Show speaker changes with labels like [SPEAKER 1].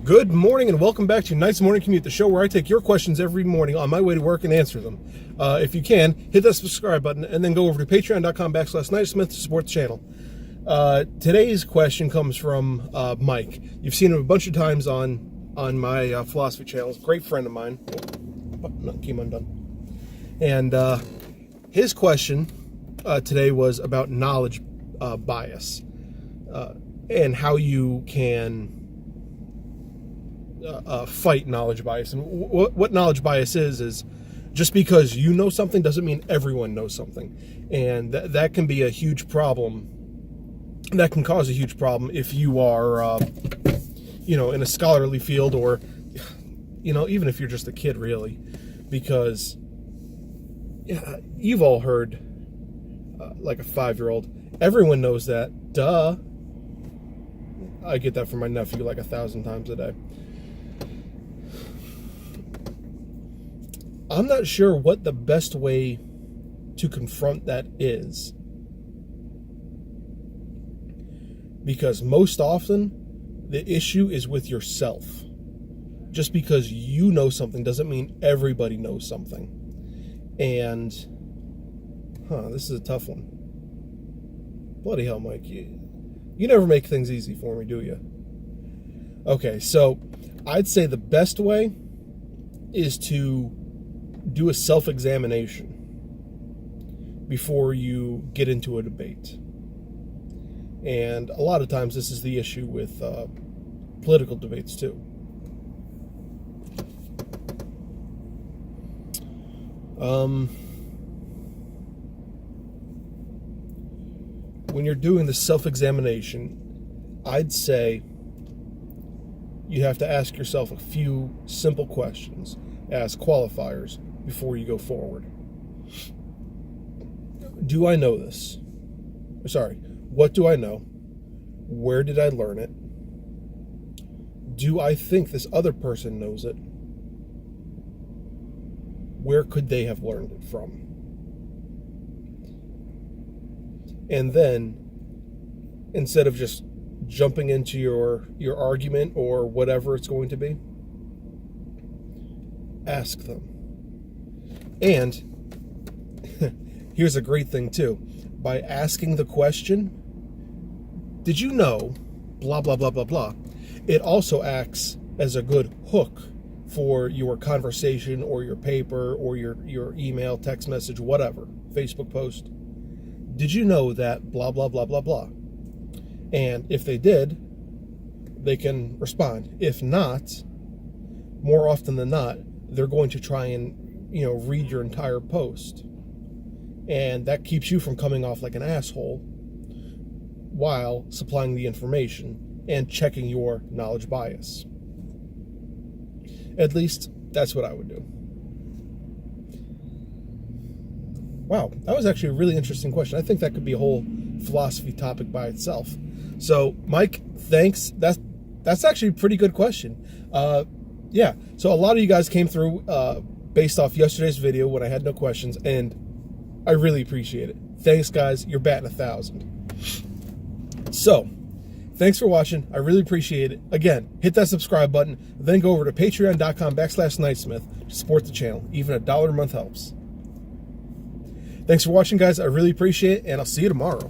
[SPEAKER 1] Good morning and welcome back to Night's Morning Commute, the show where I take your questions every morning on my way to work and answer them. If you can, hit that subscribe button and then go over to patreon.com/Nightsmith to support the channel. Today's question comes from Mike. You've seen him a bunch of times on my philosophy channels. Great friend of mine. Came undone. And his question today was about knowledge bias and how you can fight knowledge bias. And what knowledge bias is just because you know something doesn't mean everyone knows something. And that can be a huge problem. That can cause a huge problem if you are, in a scholarly field or, even if you're just a kid, really. Because you've all heard, like a 5-year-old, everyone knows that, duh. I get that from my nephew like 1,000 times a day. I'm not sure what the best way to confront that is. Because most often, the issue is with yourself. Just because you know something doesn't mean everybody knows something. And, this is a tough one. Bloody hell, Mike. You never make things easy for me, do you? Okay, so I'd say the best way is to do a self-examination before you get into a debate. And a lot of times this is the issue with political debates too. When you're doing the self-examination, I'd say you have to ask yourself a few simple questions as qualifiers before you go forward. Do I know this? Sorry, what do I know? Where did I learn it? Do I think this other person knows it? Where could they have learned it from? And then, instead of just jumping into your argument or whatever it's going to be, ask them. And here's a great thing too. By asking the question, did you know, blah, blah, blah, blah, blah, it also acts as a good hook for your conversation or your paper or your email, text message, whatever, Facebook post. Did you know that blah, blah, blah, blah, blah? And if they did, they can respond. If not, more often than not, they're going to try and, read your entire post. And that keeps you from coming off like an asshole while supplying the information and checking your knowledge bias. At least, that's what I would do. Wow, that was actually a really interesting question. I think that could be a whole philosophy topic by itself. So, Mike, thanks. That's actually a pretty good question. Yeah, so a lot of you guys came through based off yesterday's video when I had no questions, and I really appreciate it. Thanks, guys. You're batting 1,000. So, thanks for watching. I really appreciate it. Again, hit that subscribe button, then go over to patreon.com/Nightsmith to support the channel. Even $1 a month helps. Thanks for watching, guys. I really appreciate it, and I'll see you tomorrow.